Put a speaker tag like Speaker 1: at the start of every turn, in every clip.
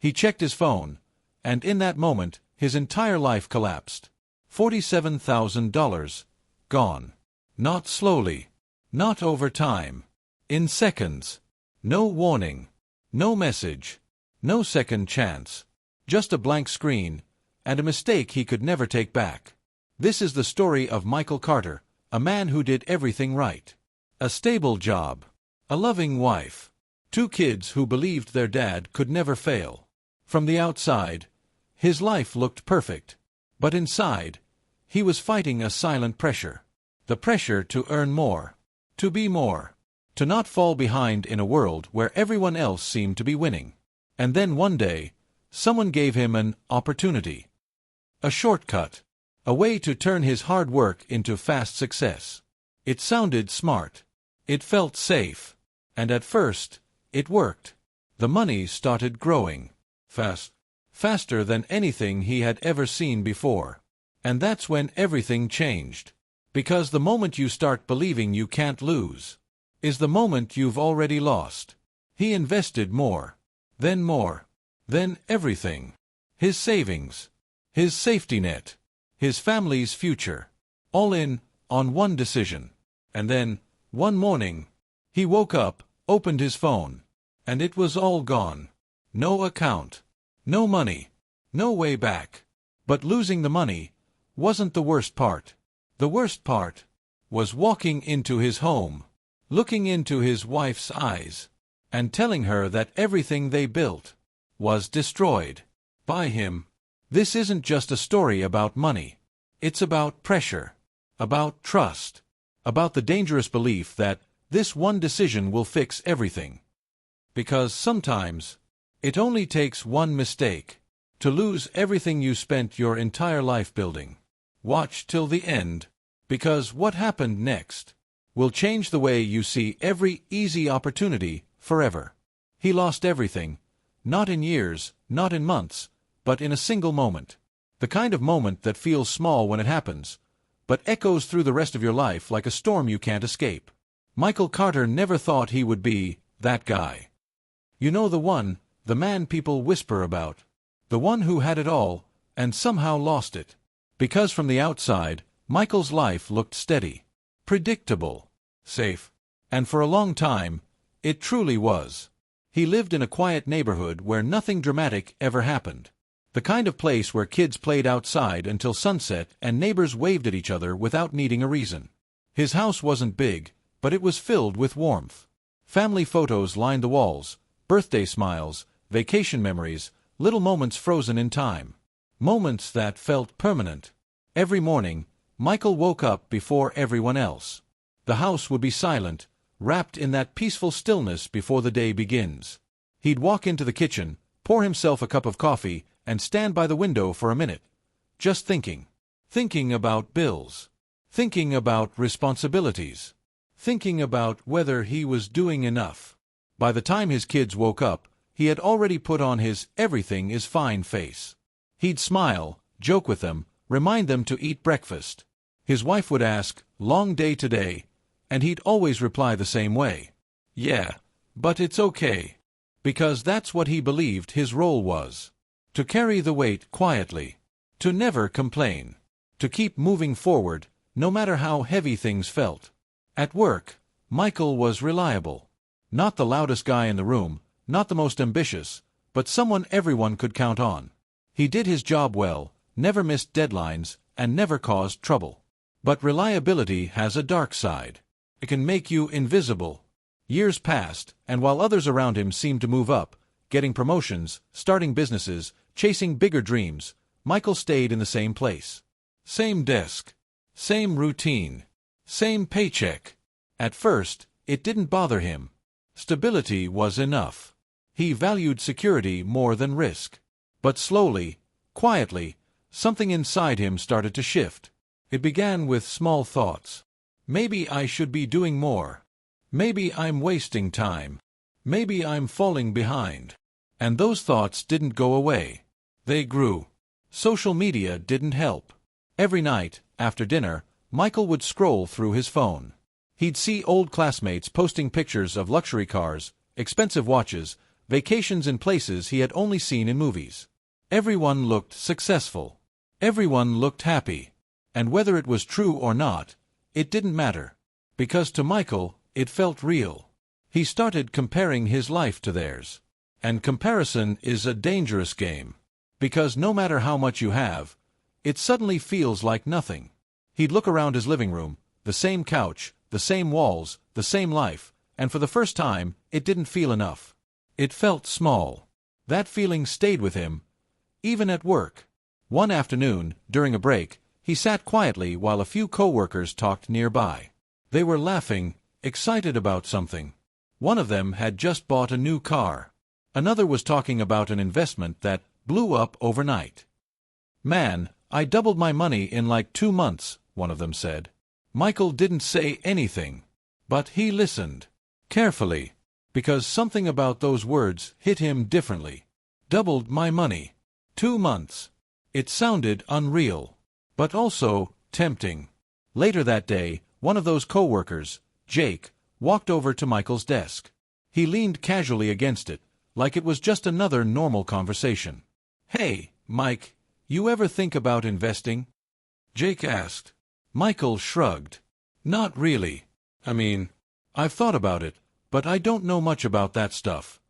Speaker 1: He checked his phone, and in that moment, his entire life collapsed. $47,000. Gone. Not slowly. Not over time. In seconds. No warning. No message. No second chance. Just a blank screen, and a mistake he could never take back. This is the story of Michael Carter, a man who did everything right. A stable job. A loving wife. 2 kids who believed their dad could never fail. From the outside, his life looked perfect. But inside, he was fighting a silent pressure. The pressure to earn more. To be more. To not fall behind in a world where everyone else seemed to be winning. And then one day, someone gave him an opportunity. A shortcut. A way to turn his hard work into fast success. It sounded smart. It felt safe. And at first, it worked. The money started growing. Faster than anything he had ever seen before. And that's when everything changed. Because the moment you start believing you can't lose, is the moment you've already lost. He invested more. Then everything. His savings. His safety net. His family's future. All in, on one decision. And then, one morning, he woke up, opened his phone, and it was all gone. No account. No money. No way back. But losing the money wasn't the worst part. The worst part was walking into his home, looking into his wife's eyes, and telling her that everything they built was destroyed by him. This isn't just a story about money. It's about pressure, about trust, about the dangerous belief that this one decision will fix everything. Because sometimes, it only takes one mistake to lose everything you spent your entire life building. Watch till the end, because what happened next will change the way you see every easy opportunity forever. He lost everything, not in years, not in months, but in a single moment. The kind of moment that feels small when it happens, but echoes through the rest of your life like a storm you can't escape. Michael Carter never thought he would be that guy. You know, the man people whisper about. The one who had it all, and somehow lost it. Because from the outside, Michael's life looked steady, predictable, safe. And for a long time, it truly was. He lived in a quiet neighborhood where nothing dramatic ever happened. The kind of place where kids played outside until sunset and neighbors waved at each other without needing a reason. His house wasn't big, but it was filled with warmth. Family photos lined the walls, birthday smiles, vacation memories, little moments frozen in time. Moments that felt permanent. Every morning, Michael woke up before everyone else. The house would be silent, wrapped in that peaceful stillness before the day begins. He'd walk into the kitchen, pour himself a cup of coffee, and stand by the window for a minute, just thinking. Thinking about bills. Thinking about responsibilities. Thinking about whether he was doing enough. By the time his kids woke up, he had already put on his everything is fine face. He'd smile, joke with them, remind them to eat breakfast. His wife would ask, "Long day today?" And he'd always reply the same way. "Yeah, but it's okay." Because that's what he believed his role was. To carry the weight quietly. To never complain. To keep moving forward, no matter how heavy things felt. At work, Michael was reliable. Not the loudest guy in the room, not the most ambitious, but someone everyone could count on. He did his job well, never missed deadlines, and never caused trouble. But reliability has a dark side. It can make you invisible. Years passed, and while others around him seemed to move up, getting promotions, starting businesses, chasing bigger dreams, Michael stayed in the same place. Same desk. Same routine. Same paycheck. At first, it didn't bother him. Stability was enough. He valued security more than risk. But slowly, quietly, something inside him started to shift. It began with small thoughts. Maybe I should be doing more. Maybe I'm wasting time. Maybe I'm falling behind. And those thoughts didn't go away. They grew. Social media didn't help. Every night, after dinner, Michael would scroll through his phone. He'd see old classmates posting pictures of luxury cars, expensive watches, vacations in places he had only seen in movies. Everyone looked successful. Everyone looked happy. And whether it was true or not, it didn't matter. Because to Michael, it felt real. He started comparing his life to theirs. And comparison is a dangerous game. Because no matter how much you have, it suddenly feels like nothing. He'd look around his living room, the same couch, the same walls, the same life, and for the first time, it didn't feel enough. It felt small. That feeling stayed with him, even at work. One afternoon, during a break, he sat quietly while a few co-workers talked nearby. They were laughing, excited about something. One of them had just bought a new car. Another was talking about an investment that blew up overnight. "Man, I doubled my money in like 2 months," one of them said. Michael didn't say anything, but he listened carefully, because something about those words hit him differently. Doubled my money. 2 months. It sounded unreal, but also tempting. Later that day, one of those co-workers, Jake, walked over to Michael's desk. He leaned casually against it, like it was just another normal conversation. "Hey, Mike, you ever think about investing?" Jake asked. Michael shrugged. "Not really. I mean, I've thought about it, but I don't know much about that stuff."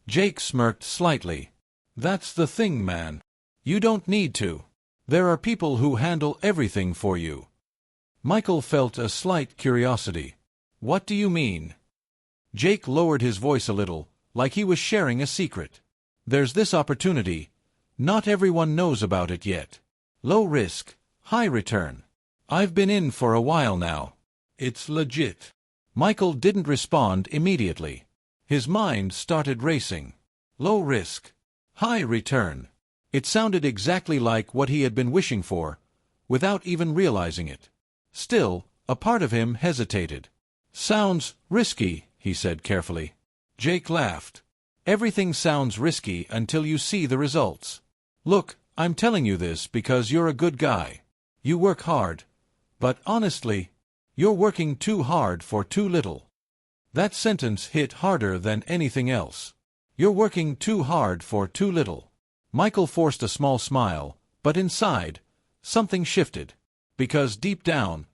Speaker 1: Jake smirked slightly. "That's the thing, man. You don't need to. There are people who handle everything for you." Michael felt a slight curiosity. "What do you mean?" Jake lowered his voice a little, like he was sharing a secret. "There's this opportunity. Not everyone knows about it yet. Low risk, high return. I've been in for a while now. It's legit." Michael didn't respond immediately. His mind started racing. Low risk, high return. It sounded exactly like what he had been wishing for, without even realizing it. Still, a part of him hesitated. "Sounds risky," he said carefully. Jake laughed. "Everything sounds risky until you see the results. Look, I'm telling you this because you're a good guy. You work hard. But honestly, you're working too hard for too little." That sentence hit harder than anything else. You're working too hard for too little. Michael forced a small smile, but inside, something shifted. Because deep down,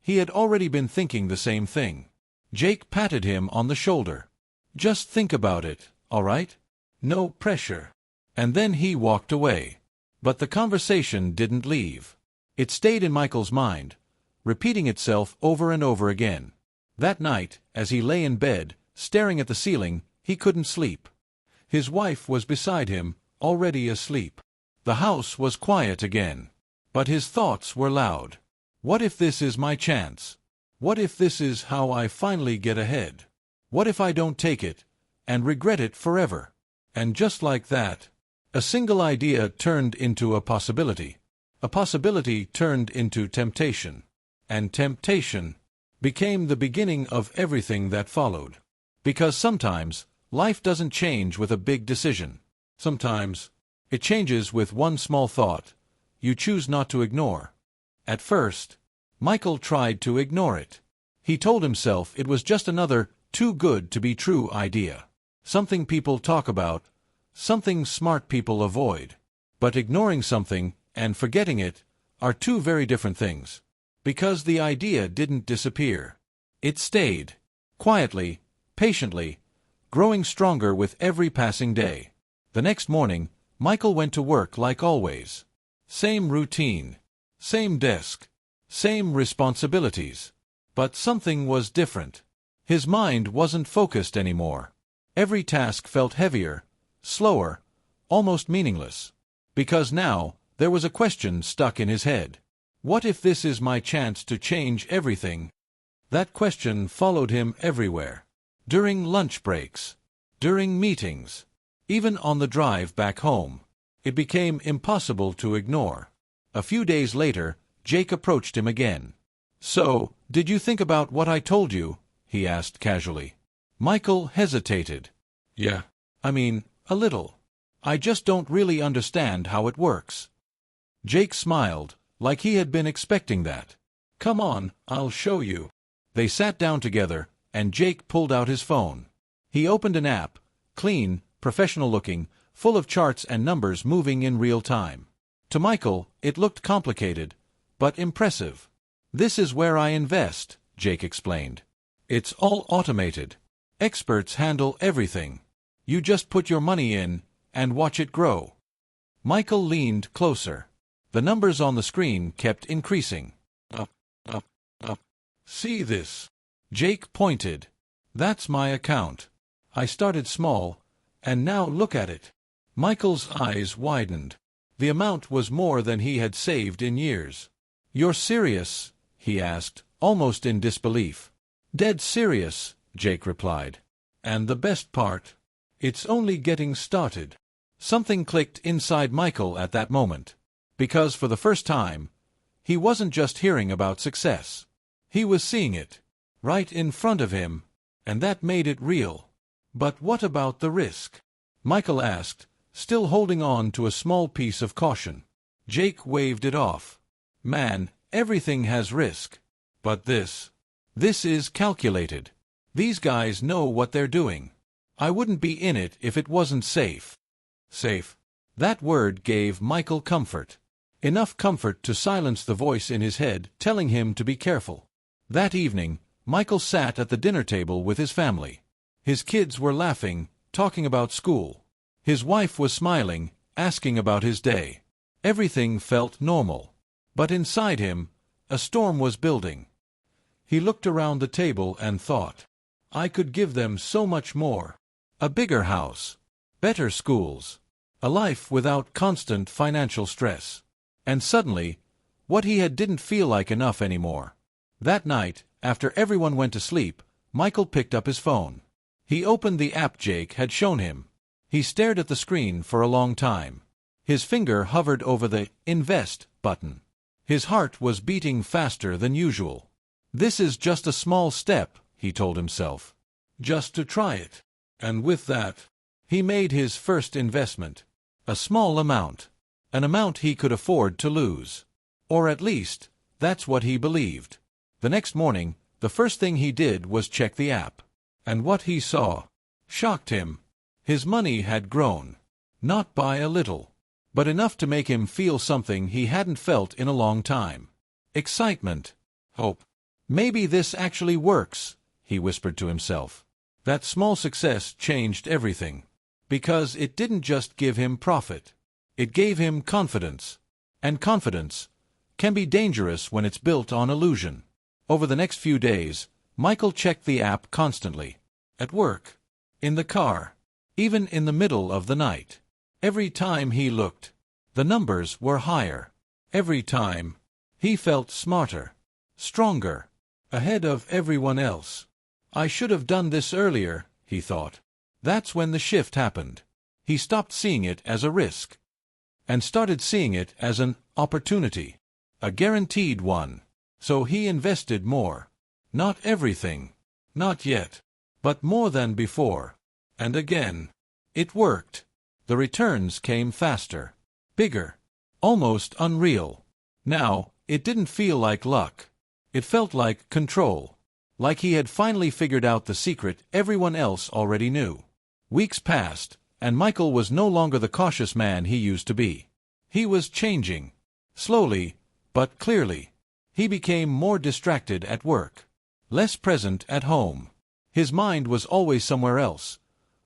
Speaker 1: he had already been thinking the same thing. Jake patted him on the shoulder. "Just think about it, all right? No pressure." And then he walked away. But the conversation didn't leave. It stayed in Michael's mind, repeating itself over and over again. That night, as he lay in bed, staring at the ceiling, he couldn't sleep. His wife was beside him, already asleep. The house was quiet again. But his thoughts were loud. What if this is my chance? What if this is how I finally get ahead? What if I don't take it, and regret it forever? And just like that, a single idea turned into a possibility. A possibility turned into temptation. And temptation became the beginning of everything that followed. Because sometimes, life doesn't change with a big decision. Sometimes, it changes with one small thought you choose not to ignore. At first, Michael tried to ignore it. He told himself it was just another too-good-to-be-true idea. Something people talk about, something smart people avoid. But ignoring something and forgetting it are two very different things. Because the idea didn't disappear. It stayed, quietly, patiently, growing stronger with every passing day. The next morning, Michael went to work like always. Same routine, same desk, same responsibilities. But something was different. His mind wasn't focused anymore. Every task felt heavier, slower, almost meaningless. Because now, there was a question stuck in his head. What if this is my chance to change everything? That question followed him everywhere. During lunch breaks, during meetings, even on the drive back home. It became impossible to ignore. A few days later, Jake approached him again. "So, did you think about what I told you?" he asked casually. Michael hesitated. "Yeah. I mean, a little. I just don't really understand how it works." Jake smiled, like he had been expecting that. "Come on, I'll show you." They sat down together, and Jake pulled out his phone. He opened an app, clean, professional looking, full of charts and numbers moving in real time. To Michael, it looked complicated, but impressive. "This is where I invest," Jake explained. "It's all automated. Experts handle everything. You just put your money in and watch it grow." Michael leaned closer. The numbers on the screen kept increasing. Up, up, up. "See this?" Jake pointed. "That's my account. I started small, and now look at it." Michael's eyes widened. The amount was more than he had saved in years. "You're serious?" he asked, almost in disbelief. "Dead serious," Jake replied. "And the best part? It's only getting started." Something clicked inside Michael at that moment. Because for the first time, he wasn't just hearing about success. He was seeing it, right in front of him, and that made it real. "But what about the risk?" Michael asked, still holding on to a small piece of caution. Jake waved it off. "Man, everything has risk. But this is calculated. These guys know what they're doing. I wouldn't be in it if it wasn't safe." Safe. That word gave Michael comfort. Enough comfort to silence the voice in his head telling him to be careful. That evening, Michael sat at the dinner table with his family. His kids were laughing, talking about school. His wife was smiling, asking about his day. Everything felt normal. But inside him, a storm was building. He looked around the table and thought, "I could give them so much more. A bigger house, better schools, a life without constant financial stress." And suddenly, what he had didn't feel like enough anymore. That night, after everyone went to sleep, Michael picked up his phone. He opened the app Jake had shown him. He stared at the screen for a long time. His finger hovered over the Invest button. His heart was beating faster than usual. "This is just a small step," he told himself. "Just to try it." And with that, he made his first investment. A small amount. An amount he could afford to lose. Or at least, that's what he believed. The next morning, the first thing he did was check the app. And what he saw shocked him. His money had grown. Not by a little, but enough to make him feel something he hadn't felt in a long time. Excitement. Hope. "Maybe this actually works," he whispered to himself. That small success changed everything. Because it didn't just give him profit. It gave him confidence. And confidence can be dangerous when it's built on illusion. Over the next few days, Michael checked the app constantly. At work. In the car. Even in the middle of the night. Every time he looked, the numbers were higher. Every time, he felt smarter, stronger, ahead of everyone else. "I should have done this earlier," he thought. That's when the shift happened. He stopped seeing it as a risk, and started seeing it as an opportunity. A guaranteed one. So he invested more. Not everything. Not yet. But more than before. And again. It worked. The returns came faster. Bigger. Almost unreal. Now, it didn't feel like luck. It felt like control. Like he had finally figured out the secret everyone else already knew. Weeks passed, and Michael was no longer the cautious man he used to be. He was changing. Slowly, but clearly. He became more distracted at work. Less present at home. His mind was always somewhere else.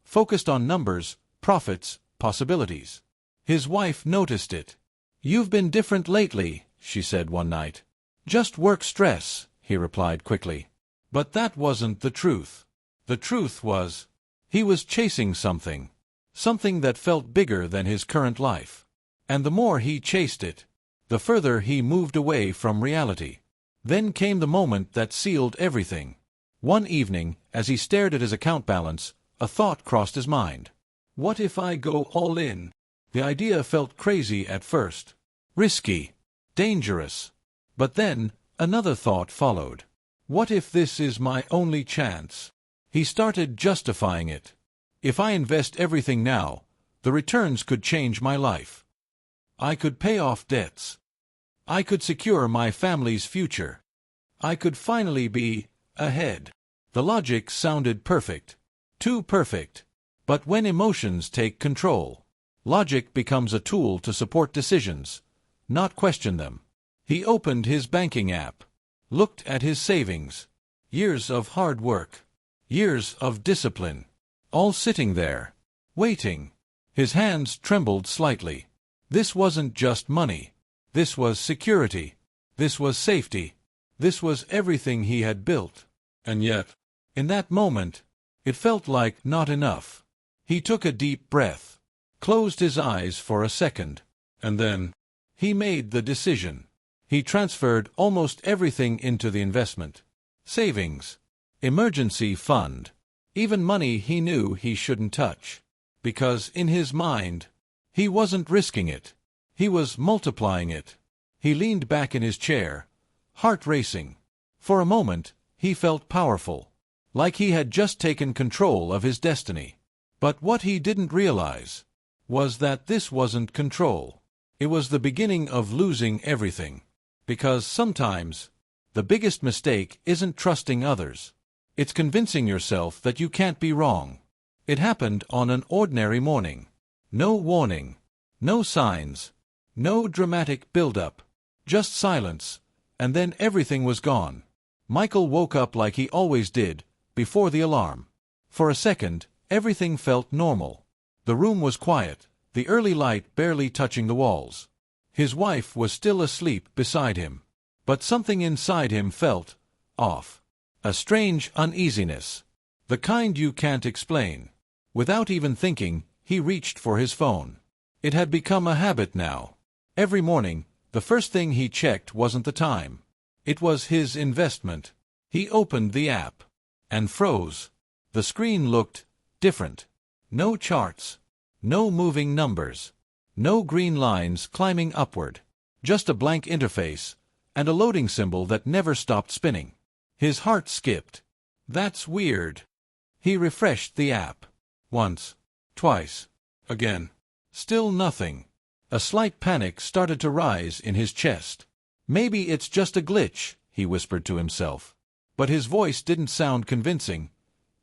Speaker 1: Focused on numbers, profits, possibilities. His wife noticed it. "You've been different lately," she said one night. "Just work stress," he replied quickly. But that wasn't the truth. The truth was, he was chasing something. Something that felt bigger than his current life. And the more he chased it, the further he moved away from reality. Then came the moment that sealed everything. One evening, as he stared at his account balance, a thought crossed his mind. What if I go all in? The idea felt crazy at first. Risky. Dangerous. But then, another thought followed. What if this is my only chance? He started justifying it. If I invest everything now, the returns could change my life. I could pay off debts. I could secure my family's future. I could finally be ahead. The logic sounded perfect. Too perfect. But when emotions take control, logic becomes a tool to support decisions, not question them. He opened his banking app, looked at his savings, years of hard work, years of discipline, all sitting there, waiting. His hands trembled slightly. This wasn't just money. This was security. This was safety. This was everything he had built. And yet, in that moment, it felt like not enough. He took a deep breath, closed his eyes for a second, and then he made the decision. He transferred almost everything into the investment. Savings, emergency fund, even money he knew he shouldn't touch. Because in his mind, he wasn't risking it. He was multiplying it. He leaned back in his chair, heart racing. For a moment, he felt powerful, like he had just taken control of his destiny. But what he didn't realize was that this wasn't control. It was the beginning of losing everything. Because sometimes, the biggest mistake isn't trusting others. It's convincing yourself that you can't be wrong. It happened on an ordinary morning. No warning, no signs, no dramatic build-up, just silence, and then everything was gone. Michael woke up like he always did, before the alarm. For a second, everything felt normal. The room was quiet, the early light barely touching the walls. His wife was still asleep beside him. But something inside him felt off. A strange uneasiness. The kind you can't explain. Without even thinking, he reached for his phone. It had become a habit now. Every morning, the first thing he checked wasn't the time. It was his investment. He opened the app and froze. The screen looked different. No charts, no moving numbers, no green lines climbing upward. Just a blank interface and a loading symbol that never stopped spinning. His heart skipped. That's weird. He refreshed the app. Once, twice, again. Still nothing. A slight panic started to rise in his chest. Maybe it's just a glitch, he whispered to himself. But his voice didn't sound convincing,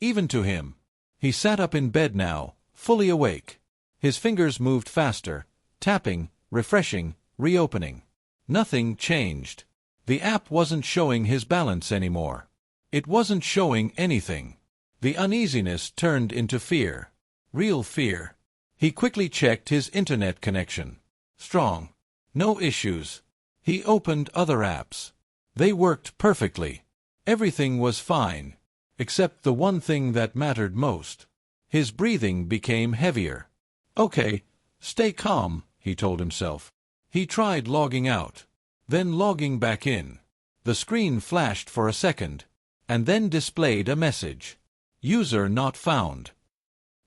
Speaker 1: even to him. He sat up in bed now, fully awake. His fingers moved faster, tapping, refreshing, reopening. Nothing changed. The app wasn't showing his balance anymore. It wasn't showing anything. The uneasiness turned into fear. Real fear. He quickly checked his internet connection. Strong. No issues. He opened other apps. They worked perfectly. Everything was fine, except the one thing that mattered most. His breathing became heavier. Okay, stay calm, he told himself. He tried logging out, then logging back in. The screen flashed for a second, and then displayed a message. User not found.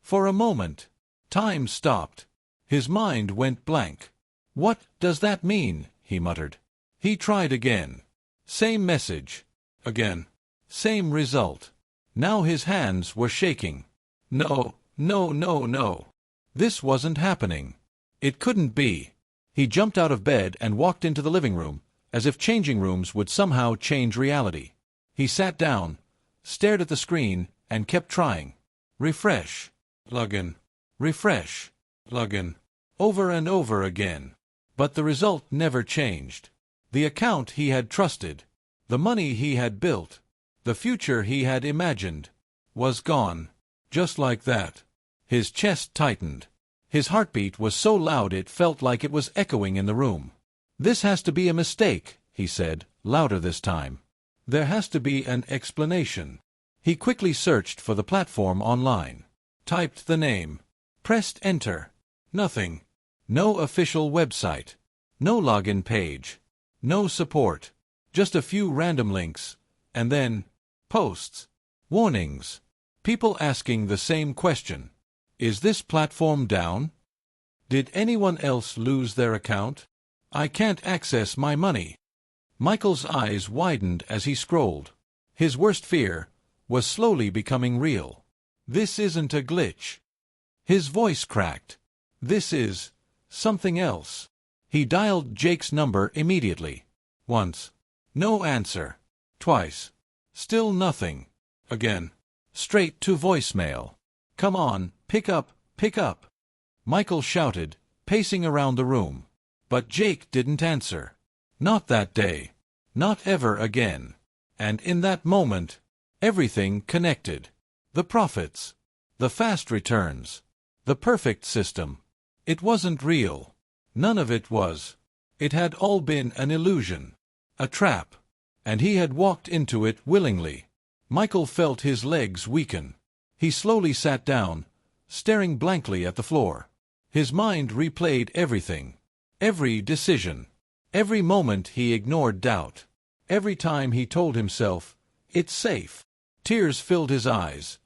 Speaker 1: For a moment, time stopped. His mind went blank. What does that mean? He muttered. He tried again. Same message. Again. Same result. Now his hands were shaking. No, no, no, no. This wasn't happening. It couldn't be. He jumped out of bed and walked into the living room, as if changing rooms would somehow change reality. He sat down, stared at the screen, and kept trying. Refresh. Login. Refresh. Login. Over and over again. But the result never changed. The account he had trusted, the money he had built, the future he had imagined, was gone. Just like that. His chest tightened. His heartbeat was so loud it felt like it was echoing in the room. This has to be a mistake, he said, louder this time. There has to be an explanation. He quickly searched for the platform online. Typed the name. Pressed enter. Nothing. No official website. No login page. No support. Just a few random links. And then, posts. Warnings. People asking the same question. Is this platform down? Did anyone else lose their account? I can't access my money. Michael's eyes widened as he scrolled. His worst fear was slowly becoming real. This isn't a glitch. His voice cracked. This is something else. He dialed Jake's number immediately. Once. No answer. Twice. Still nothing. Again. Straight to voicemail. Come on, pick up, pick up. Michael shouted, pacing around the room. But Jake didn't answer. Not that day. Not ever again. And in that moment, everything connected. The profits. The fast returns. The perfect system. It wasn't real. None of it was. It had all been an illusion. A trap. And he had walked into it willingly. Michael felt his legs weaken. He slowly sat down, staring blankly at the floor. His mind replayed everything. Every decision. Every moment he ignored doubt. Every time he told himself, "It's safe." Tears filled his eyes,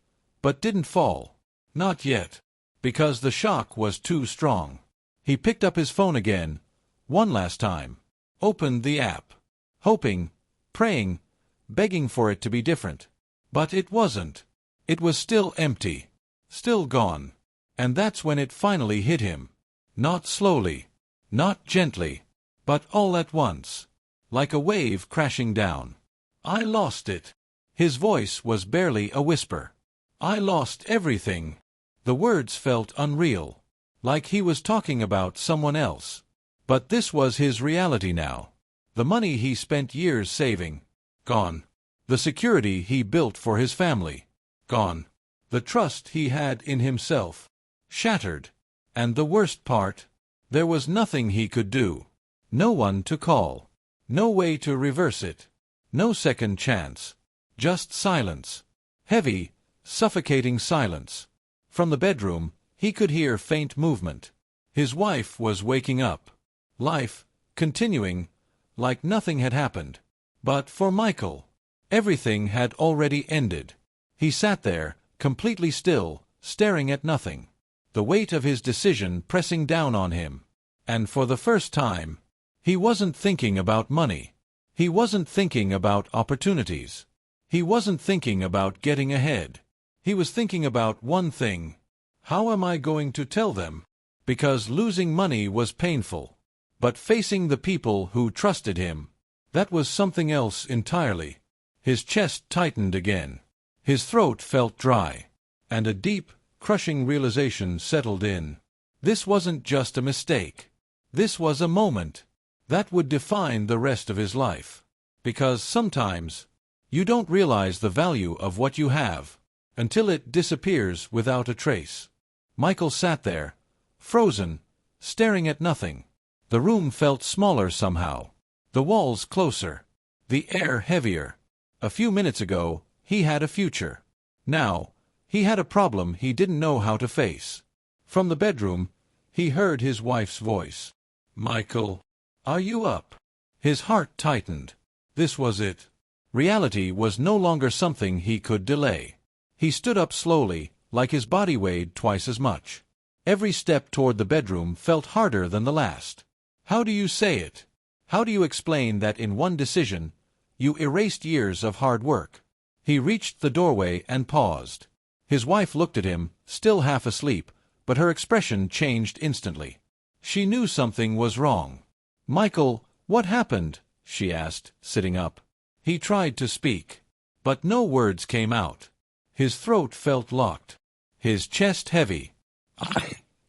Speaker 1: but didn't fall. Not yet. Because the shock was too strong. He picked up his phone again, one last time. Opened the app. Hoping, praying, begging for it to be different. But it wasn't. It was still empty. Still gone. And that's when it finally hit him. Not slowly. Not gently. But all at once. Like a wave crashing down. I lost it. His voice was barely a whisper. I lost everything. The words felt unreal. Like he was talking about someone else. But this was his reality now. The money he spent years saving. Gone. The security he built for his family. Gone. The trust he had in himself. Shattered. And the worst part? There was nothing he could do. No one to call. No way to reverse it. No second chance. Just silence. Heavy, suffocating silence. From the bedroom, he could hear faint movement. His wife was waking up. Life, continuing, like nothing had happened. But for Michael, everything had already ended. He sat there, completely still, staring at nothing. The weight of his decision pressing down on him. And for the first time, he wasn't thinking about money. He wasn't thinking about opportunities. He wasn't thinking about getting ahead. He was thinking about one thing. How am I going to tell them? Because losing money was painful. But facing the people who trusted him, that was something else entirely. His chest tightened again. His throat felt dry. And a deep, crushing realization settled in. This wasn't just a mistake. This was a moment that would define the rest of his life. Because sometimes, you don't realize the value of what you have until it disappears without a trace. Michael sat there, frozen, staring at nothing. The room felt smaller somehow. The walls closer. The air heavier. A few minutes ago, he had a future. Now, he had a problem he didn't know how to face. From the bedroom, he heard his wife's voice. "Michael, are you up?" His heart tightened. This was it. Reality was no longer something he could delay. He stood up slowly, like his body weighed twice as much. Every step toward the bedroom felt harder than the last. How do you say it? How do you explain that in one decision, you erased years of hard work? He reached the doorway and paused. His wife looked at him, still half asleep, but her expression changed instantly. She knew something was wrong. "Michael, what happened?" she asked, sitting up. He tried to speak, but no words came out. His throat felt locked. His chest heavy.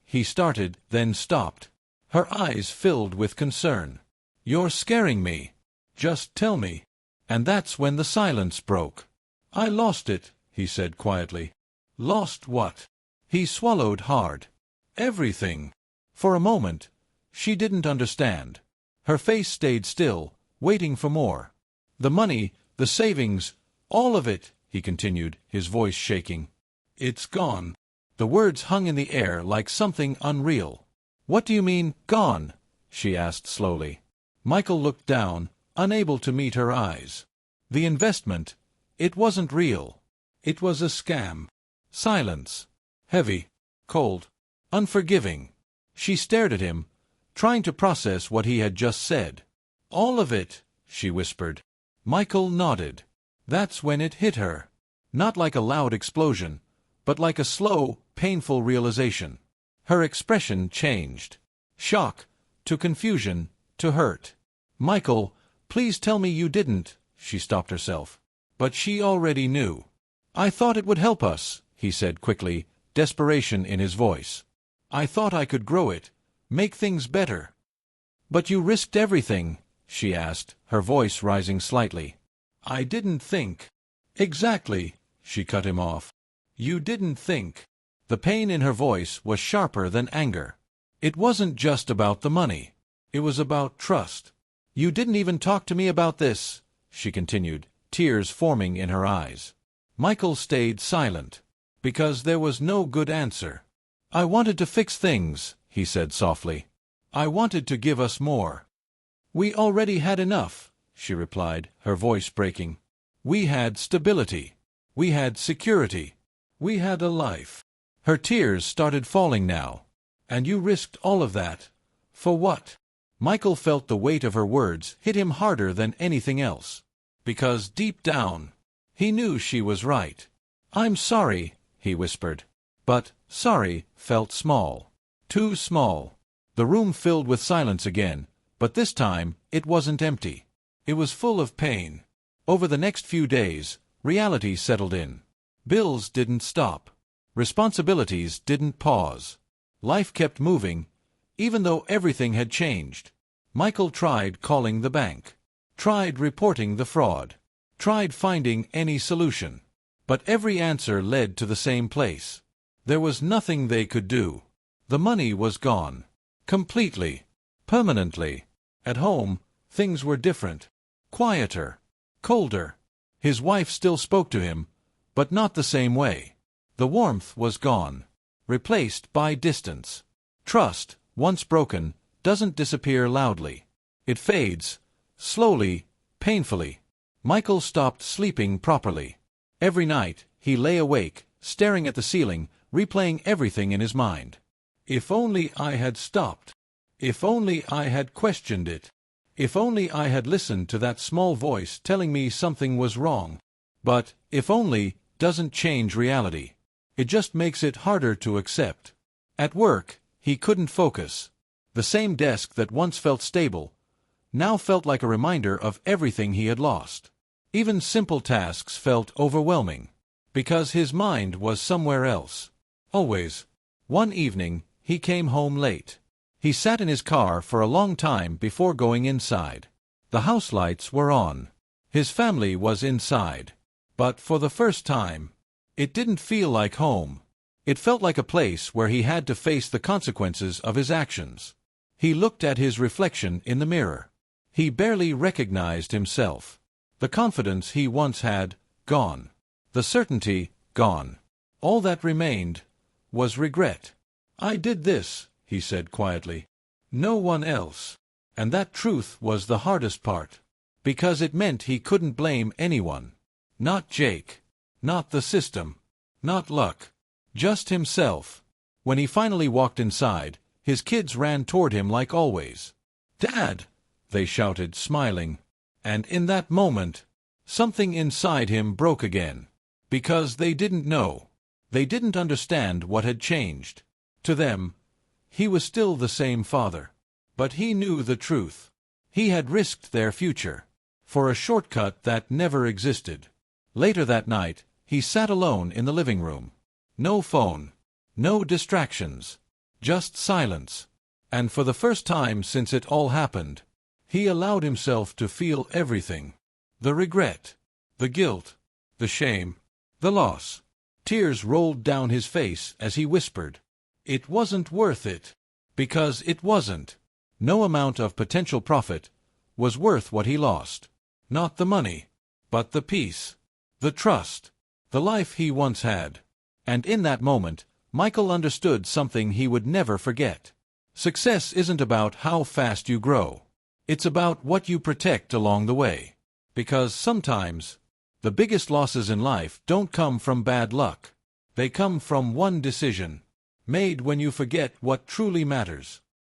Speaker 1: He started, then stopped. Her eyes filled with concern. "You're scaring me. Just tell me." And that's when the silence broke. "I lost it," he said quietly. "Lost what?" He swallowed hard. "Everything." For a moment, she didn't understand. Her face stayed still, waiting for more. "The money, the savings, all of it," he continued, his voice shaking. "It's gone." The words hung in the air like something unreal. "What do you mean, gone?" she asked slowly. Michael looked down, unable to meet her eyes. The investment, it wasn't real. It was a scam. Silence. Heavy. Cold. Unforgiving. She stared at him, trying to process what he had just said. "All of it," she whispered. Michael nodded. That's when it hit her. Not like a loud explosion, but like a slow, painful realization. Her expression changed. Shock, to confusion, to hurt. "Michael, please tell me you didn't," she stopped herself. But she already knew. "I thought it would help us," he said quickly, desperation in his voice. "I thought I could grow it, make things better." "But you risked everything?" she asked, her voice rising slightly. "I didn't think." "Exactly," she cut him off. "You didn't think." The pain in her voice was sharper than anger. "It wasn't just about the money. It was about trust. You didn't even talk to me about this," she continued, tears forming in her eyes. Michael stayed silent, because there was no good answer. "I wanted to fix things," he said softly. "I wanted to give us more." "We already had enough," she replied, her voice breaking. "We had stability. We had security. We had a life." Her tears started falling now. "And you risked all of that. For what?" Michael felt the weight of her words hit him harder than anything else. Because deep down, he knew she was right. "I'm sorry," he whispered. But sorry felt small. Too small. The room filled with silence again, but this time it wasn't empty. It was full of pain. Over the next few days, reality settled in. Bills didn't stop. Responsibilities didn't pause. Life kept moving, even though everything had changed. Michael tried calling the bank, tried reporting the fraud, tried finding any solution. But every answer led to the same place. There was nothing they could do. The money was gone. Completely. Permanently. At home, things were different. Quieter. Colder. His wife still spoke to him, but not the same way. The warmth was gone. Replaced by distance. Trust, once broken, doesn't disappear loudly. It fades. Slowly, painfully. Michael stopped sleeping properly. Every night, he lay awake, staring at the ceiling, replaying everything in his mind. If only I had stopped. If only I had questioned it. If only I had listened to that small voice telling me something was wrong. But if only doesn't change reality. It just makes it harder to accept. At work, he couldn't focus. The same desk that once felt stable now felt like a reminder of everything he had lost. Even simple tasks felt overwhelming, because his mind was somewhere else. Always. One evening, he came home late. He sat in his car for a long time before going inside. The house lights were on. His family was inside. But for the first time, it didn't feel like home. It felt like a place where he had to face the consequences of his actions. He looked at his reflection in the mirror. He barely recognized himself. The confidence he once had, gone. The certainty, gone. All that remained was regret. "I did this," he said quietly. "No one else." And that truth was the hardest part. Because it meant he couldn't blame anyone. Not Jake. Not the system. Not luck. Just himself. When he finally walked inside, his kids ran toward him like always. "Dad!" they shouted, smiling. And in that moment, something inside him broke again. Because they didn't know. They didn't understand what had changed. To them, he was still the same father. But he knew the truth. He had risked their future for a shortcut that never existed. Later that night, he sat alone in the living room. No phone. No distractions. Just silence. And for the first time since it all happened, he allowed himself to feel everything. The regret. The guilt. The shame. The loss. Tears rolled down his face as he whispered, "It wasn't worth it." Because it wasn't. No amount of potential profit was worth what he lost. Not the money, but the peace, the trust, the life he once had. And in that moment, Michael understood something he would never forget. Success isn't about how fast you grow. It's about what you protect along the way. Because sometimes, the biggest losses in life don't come from bad luck. They come from one decision, made when you forget what truly matters.